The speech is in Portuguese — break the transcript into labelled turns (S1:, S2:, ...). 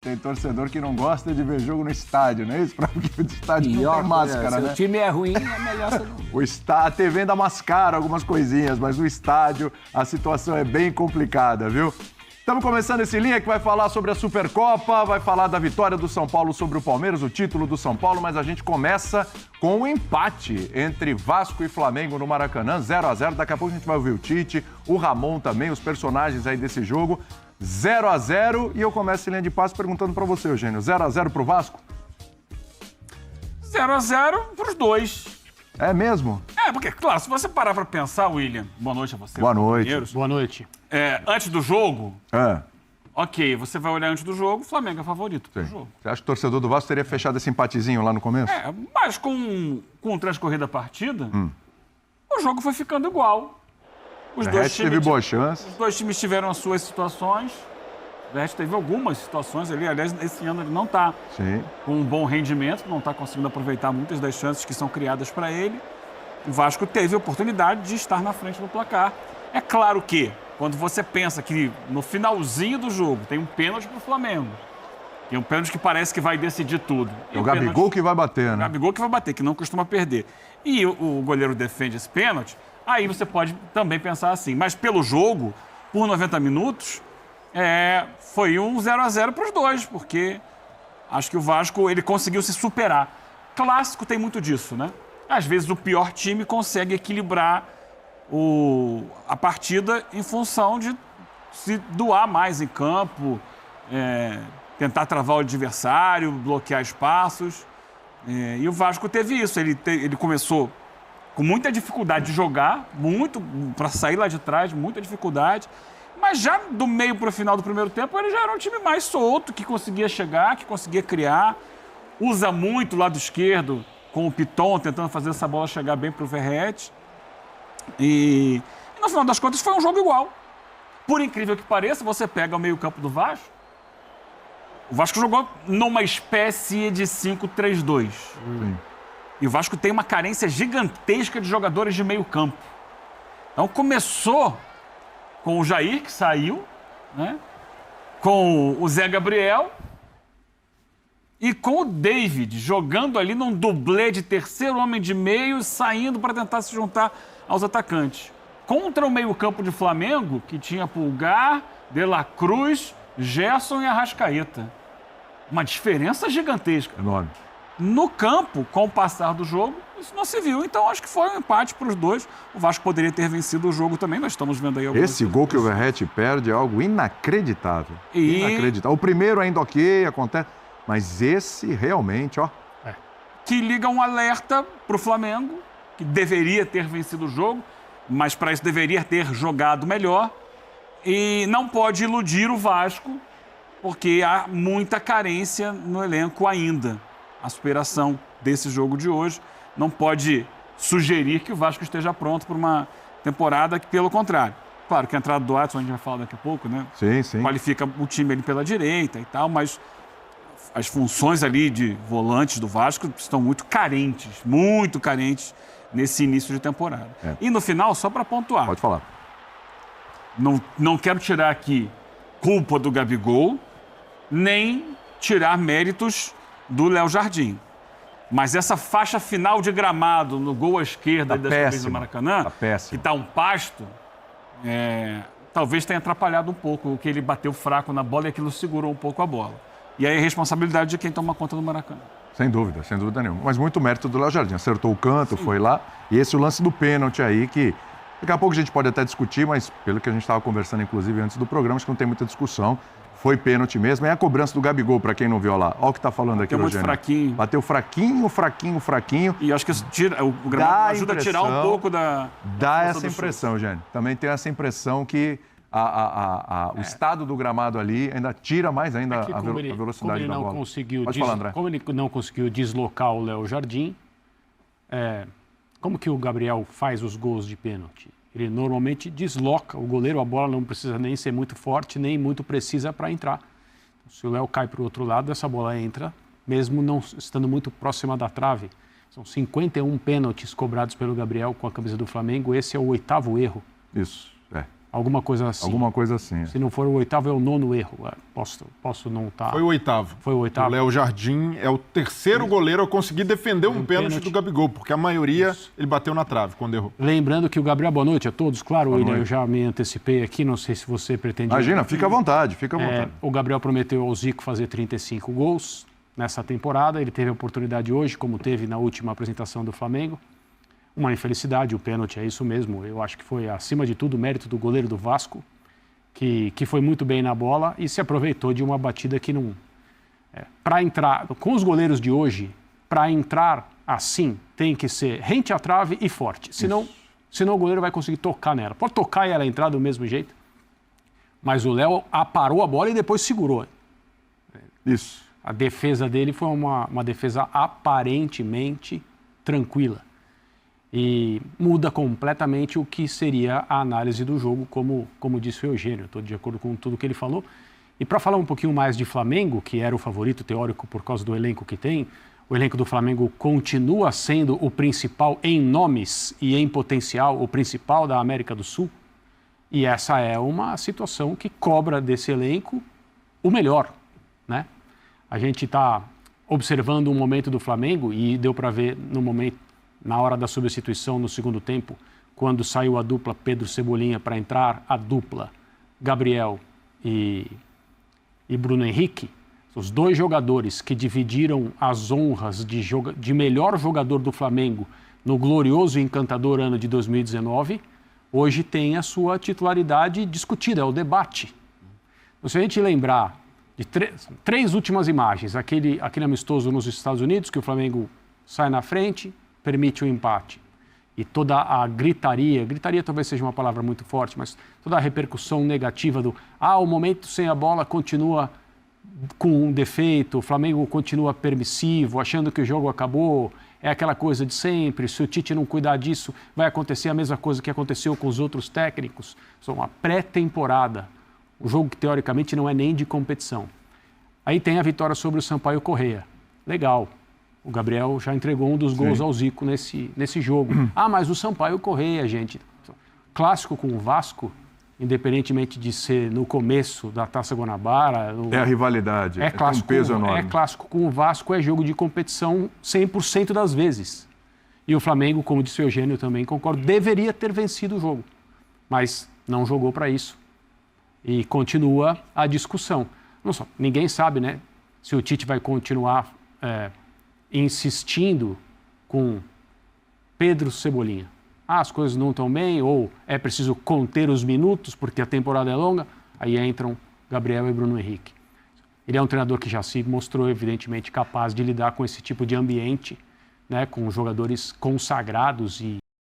S1: Tem torcedor que não gosta de ver jogo no estádio, não é isso? Porque o estádio não tem máscara,
S2: se
S1: né?
S2: o time é ruim, é melhor você não...
S1: A TV ainda mascara algumas coisinhas, mas no estádio a situação é bem complicada, viu? Estamos começando esse linha que vai falar sobre a Supercopa, vai falar da vitória do São Paulo sobre o Palmeiras, o título do São Paulo, mas a gente começa com o empate entre Vasco e Flamengo no Maracanã, 0-0. Daqui a pouco a gente vai ouvir o Tite, o Ramon também, os personagens aí desse jogo. 0-0, e eu começo esse linha de passe perguntando para você, Eugênio, 0-0 pro Vasco?
S3: 0-0 pros dois.
S1: É mesmo?
S3: É, porque, claro, se você parar pra pensar, William, boa noite a você.
S1: Boa noite.
S2: Boa noite.
S3: Antes do jogo,
S1: É.
S3: ok, você vai olhar antes do jogo, o Flamengo é favorito pro jogo.
S1: Você acha que o torcedor do Vasco teria fechado esse empatezinho lá no começo?
S3: Mas com o transcorrer da partida, o jogo foi ficando igual.
S1: O Verratti teve boas chances.
S3: Os dois times tiveram as suas situações. O Verratti teve algumas situações ali. Aliás, esse ano ele não está com um bom rendimento, não está conseguindo aproveitar muitas das chances que são criadas para ele. O Vasco teve a oportunidade de estar na frente do placar. É claro que, quando você pensa que no finalzinho do jogo tem um pênalti para o Flamengo, tem um pênalti que parece que vai decidir tudo.
S1: É o Gabigol que vai bater, né?
S3: O Gabigol que vai bater, que não costuma perder. E o goleiro defende esse pênalti. Aí você pode também pensar assim, mas pelo jogo, por 90 minutos, foi um 0-0 para os dois, porque acho que o Vasco ele conseguiu se superar. Clássico tem muito disso, né? Às vezes o pior time consegue equilibrar a partida em função de se doar mais em campo, tentar travar o adversário, bloquear espaços. E o Vasco teve isso, ele começou com muita dificuldade de jogar, muito para sair lá de trás, muita dificuldade. Mas já do meio para o final do primeiro tempo, ele já era um time mais solto, que conseguia chegar, que conseguia criar. Usa muito o lado esquerdo, com o Piton, tentando fazer essa bola chegar bem para o Verratti. E no final das contas foi um jogo igual. Por incrível que pareça, você pega o meio-campo do Vasco. O Vasco jogou numa espécie de 5-3-2. E o Vasco tem uma carência gigantesca de jogadores de meio campo. Então começou com o Jair, que saiu, né? Com o Zé Gabriel e com o David, jogando ali num dublê de terceiro homem de meio, saindo para tentar se juntar aos atacantes. Contra o meio campo de Flamengo, que tinha Pulgar, De La Cruz, Gerson e Arrascaeta. Uma diferença gigantesca.
S1: Enorme.
S3: No campo, com o passar do jogo, isso não se viu. Então, acho que foi um empate para os dois. O Vasco poderia ter vencido o jogo também. Nós estamos vendo aí algumas
S1: Esse gol que o Verratti perde é algo inacreditável. Inacreditável. O primeiro ainda ok, acontece. Mas esse realmente, ó...
S3: Que liga um alerta para o Flamengo, que deveria ter vencido o jogo, mas para isso deveria ter jogado melhor. E não pode iludir o Vasco, porque há muita carência no elenco ainda. A superação desse jogo de hoje não pode sugerir que o Vasco esteja pronto para uma temporada que, pelo contrário. Claro que a entrada do Adson, a gente vai falar daqui a pouco, né?
S1: Sim.
S3: Qualifica o time ali pela direita e tal, mas as funções ali de volantes do Vasco estão muito carentes nesse início de temporada. E no final, só para pontuar.
S1: Pode falar.
S3: Não quero tirar aqui culpa do Gabigol, nem tirar méritos do Léo Jardim. Mas essa faixa final de gramado no gol à esquerda dessa vez do Maracanã, que está um pasto, talvez tenha atrapalhado um pouco, que ele bateu fraco na bola e aquilo segurou um pouco a bola. E aí é responsabilidade de quem toma conta do Maracanã.
S1: Sem dúvida nenhuma. Mas muito mérito do Léo Jardim. Acertou o canto, foi lá. E esse é o lance do pênalti aí, que daqui a pouco a gente pode até discutir, mas pelo que a gente estava conversando, inclusive, antes do programa, acho que não tem muita discussão. Foi pênalti mesmo. É a cobrança do Gabigol, para quem não viu lá. Olha o que está falando aqui,
S3: Rogério. Fraquinho.
S1: Bateu fraquinho.
S3: E acho que isso o gramado ajuda a tirar um pouco da...
S1: Dá essa impressão, Eugênio. Também tem essa impressão que o estado do gramado ali ainda tira mais ainda a velocidade da bola. Pode falar, André.
S2: Como ele não conseguiu deslocar o Léo Jardim, como que o Gabriel faz os gols de pênalti? Ele normalmente desloca o goleiro, a bola não precisa nem ser muito forte, nem muito precisa para entrar. Se o Léo cai para o outro lado, essa bola entra, mesmo não estando muito próxima da trave. São 51 pênaltis cobrados pelo Gabriel com a camisa do Flamengo, esse é o 8º erro.
S1: Isso,
S2: Alguma coisa assim.
S1: Alguma coisa assim.
S2: Se não for o 8º, é o 9º erro. Posso não estar...
S4: Foi o 8º.
S2: Foi o 8º.
S4: O Léo Jardim é o terceiro goleiro a conseguir defender um pênalti do Gabigol, porque a maioria ele bateu na trave quando errou.
S2: Lembrando que o Gabriel... Boa noite a todos. Claro,
S1: Boa
S2: William,
S1: noite.
S2: eu já me antecipei aqui, não sei se você pretende...
S1: Imagina, fica à vontade, fica à vontade.
S2: O Gabriel prometeu ao Zico fazer 35 gols nessa temporada. Ele teve a oportunidade hoje, como teve na última apresentação do Flamengo. Uma infelicidade, o pênalti é isso mesmo. Eu acho que foi, acima de tudo, o mérito do goleiro do Vasco, que foi muito bem na bola e se aproveitou de uma batida que não... Para entrar, com os goleiros de hoje, para entrar assim, tem que ser rente à trave e forte. Senão o goleiro vai conseguir tocar nela. Pode tocar e ela entrar do mesmo jeito, mas o Léo aparou a bola e depois segurou.
S1: Isso.
S2: A defesa dele foi uma defesa aparentemente tranquila. E muda completamente o que seria a análise do jogo, como disse o Eugênio. Estou de acordo com tudo que ele falou. E para falar um pouquinho mais de Flamengo, que era o favorito teórico por causa do elenco que tem, o elenco do Flamengo continua sendo o principal em nomes e em potencial, o principal da América do Sul. E essa é uma situação que cobra desse elenco o melhor, né? A gente está observando um momento do Flamengo e deu para ver no momento, na hora da substituição no segundo tempo, quando saiu a dupla Pedro Cebolinha para entrar a dupla Gabriel e Bruno Henrique, os dois jogadores que dividiram as honras de melhor jogador do Flamengo no glorioso e encantador ano de 2019, hoje tem a sua titularidade discutida, é o debate. Se a gente lembrar de três últimas imagens, aquele amistoso nos Estados Unidos, que o Flamengo sai na frente, permite o empate. E toda a gritaria talvez seja uma palavra muito forte, mas toda a repercussão negativa o momento sem a bola continua com um defeito, o Flamengo continua permissivo, achando que o jogo acabou, é aquela coisa de sempre, se o Tite não cuidar disso, vai acontecer a mesma coisa que aconteceu com os outros técnicos. São uma pré-temporada, um jogo que teoricamente não é nem de competição. Aí tem a vitória sobre o Sampaio Corrêa. Legal. O Gabriel já entregou um dos gols ao Zico nesse jogo. Mas o Sampaio Corrêa, gente. Clássico com o Vasco, independentemente de ser no começo da Taça Guanabara.
S1: É a rivalidade.
S2: É clássico,
S1: um peso enorme.
S2: É clássico com o Vasco, é jogo de competição 100% das vezes. E o Flamengo, como disse o Eugênio, também concordo, deveria ter vencido o jogo. Mas não jogou para isso. E continua a discussão. Ninguém sabe, né, se o Tite vai continuar insistindo com Pedro Cebolinha. As coisas não estão bem, ou é preciso conter os minutos porque a temporada é longa, aí entram Gabriel e Bruno Henrique. Ele é um treinador que já se mostrou evidentemente capaz de lidar com esse tipo de ambiente, né, com jogadores consagrados e